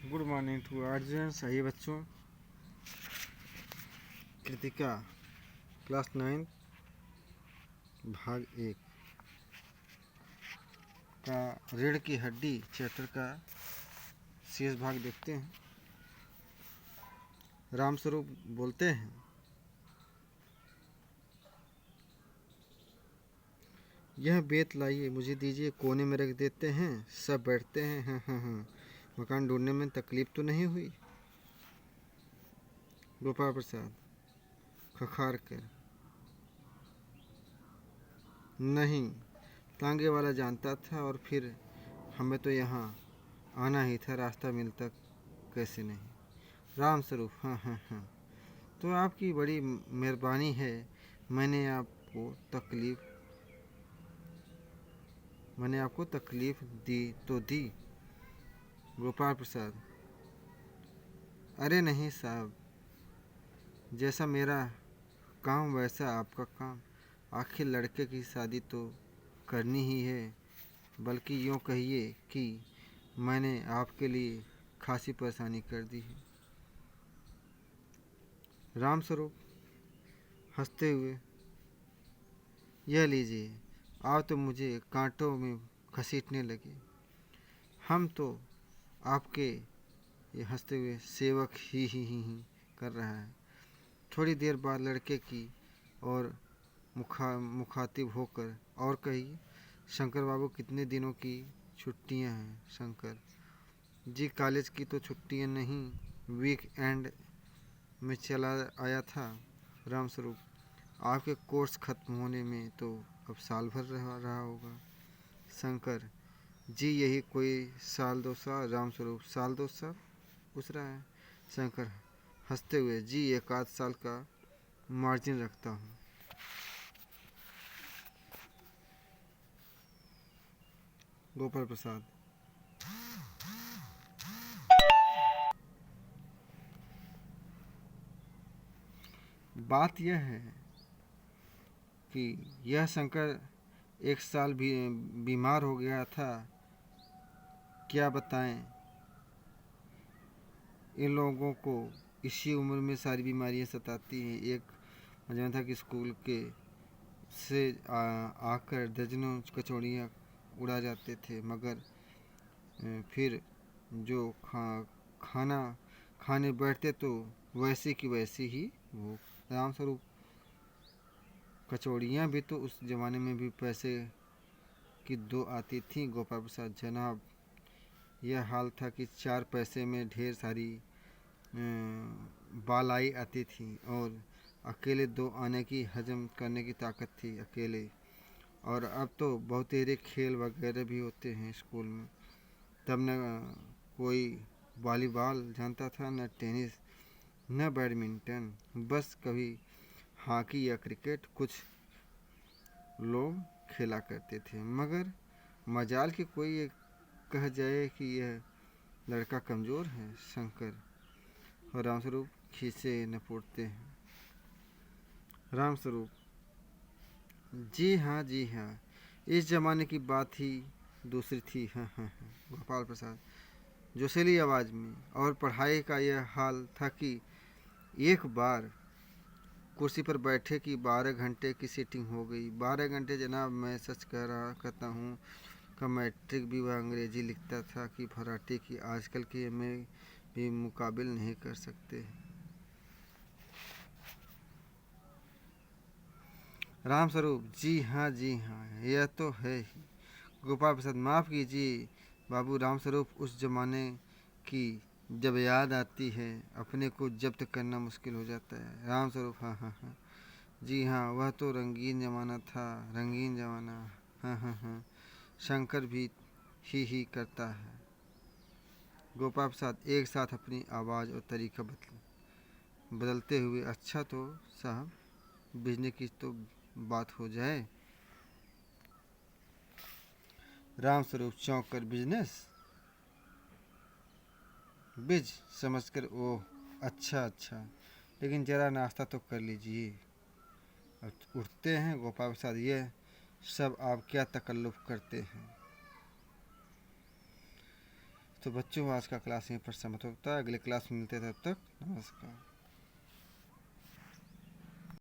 Good morning to आर्जियंस। आइए बच्चों, Kritika class 9 भाग 1 का रीढ़ की हड्डी चैप्टर का शेष भाग देखते हैं। रामस्वरूप बोलते हैं, यह बेत लाइए, मुझे दीजिए, कोने में रख देते हैं। सब बैठते हैं। हाँ हाँ हाँ, मकान ढूंढने में तकलीफ तो नहीं हुई? गोपाल प्रसाद खखार कर, नहीं, तांगे वाला जानता था, और फिर हमें तो यहाँ आना ही था, रास्ता मिलता कैसे नहीं। राम स्वरूप, हाँ हाँ हाँ, तो आपकी बड़ी मेहरबानी है। मैंने आपको तकलीफ दी तो दी। गोपाल प्रसाद, अरे नहीं साहब, जैसा मेरा काम वैसा आपका काम। आखिर लड़के की शादी तो करनी ही है, बल्कि यूँ कहिए कि मैंने आपके लिए खासी परेशानी कर दी है। रामस्वरूप हंसते हुए, यह लीजिए, आप तो मुझे कांटों में घसीटने लगे। हम तो आपके, ये हंसते हुए, सेवक ही कर रहा है। थोड़ी देर बाद लड़के की और मुखातिब होकर, और कहिए शंकर बाबू, कितने दिनों की छुट्टियां हैं? शंकर जी, कॉलेज की तो छुट्टियां नहीं, वीक एंड में चला आया था। रामस्वरूप, आपके कोर्स खत्म होने में तो अब साल भर रहा होगा। शंकर जी, यही कोई साल 2 साल। रामस्वरूप, साल 2 साल पूछ रहा है? शंकर हंसते हुए, जी 1 आध साल का मार्जिन रखता हूँ। गोपाल प्रसाद, बात यह है कि यह शंकर 1 साल भी बीमार हो गया था। क्या बताएं, इन लोगों को इसी उम्र में सारी बीमारियां सताती हैं। एक मजा था कि स्कूल के से आकर दर्जनों कचौड़ियाँ उड़ा जाते थे, मगर फिर जो खाना खाने बैठते तो वैसे की वैसी ही भूख। रामस्वरूप, कचौड़ियाँ भी तो उस ज़माने में भी पैसे की 2 आती थीं। गोपाल प्रसाद, जनाब, यह हाल था कि 4 पैसे में ढेर सारी बालाई आती थी, और अकेले 2 आने की हजम करने की ताकत थी अकेले। और अब तो बहुतेरे खेल वगैरह भी होते हैं स्कूल में। तब न कोई वॉलीबॉल जानता था, न टेनिस, न बैडमिंटन, बस कभी हॉकी या क्रिकेट कुछ लोग खेला करते थे। मगर मजाल कि कोई ये कह जाए कि यह लड़का कमज़ोर है। शंकर और रामस्वरूप खीसे न फूटते हैं। रामस्वरूप, जी हाँ जी हाँ, इस ज़माने की बात ही दूसरी थी। हाँ हाँ हाँ। गोपाल प्रसाद जोशीली आवाज़ में, और पढ़ाई का यह हाल था कि एक बार कुर्सी पर बैठे कि 12 घंटे की सीटिंग हो गई। 12 घंटे जनाब, मैं सच कहता हूँ का मैट्रिक भी वह अंग्रेजी लिखता था कि फराटे की आजकल के में भी मुकाबिल नहीं कर सकते। रामस्वरूप, जी हाँ जी हाँ, यह तो है ही। गोपाल प्रसाद, माफ़ कीजिए बाबू। रामस्वरूप, उस जमाने की जब याद आती है, अपने को जब्त करना मुश्किल हो जाता है। रामस्वरूप, हाँ हाँ हाँ, जी हाँ, वह तो रंगीन ज़माना था, रंगीन ज़माना। हाँ हाँ हाँ, शंकर भी ही करता है। गोपाल प्रसाद एक साथ अपनी आवाज़ और तरीका बदलते हुए, अच्छा तो साहब, बिजनेस की तो बात हो जाए। रामस्वरूप चौंक कर, बिजनेस? बिज समझकर, ओह अच्छा अच्छा, लेकिन ज़रा नाश्ता तो कर लीजिए। उठते हैं। गोपाल प्रसाद, ये सब आप क्या तकल्लुफ़ करते हैं? तो बच्चों आज का क्लास यहीं पर समाप्त होता है। अगले क्लास में मिलते हैं, तब तक नमस्कार।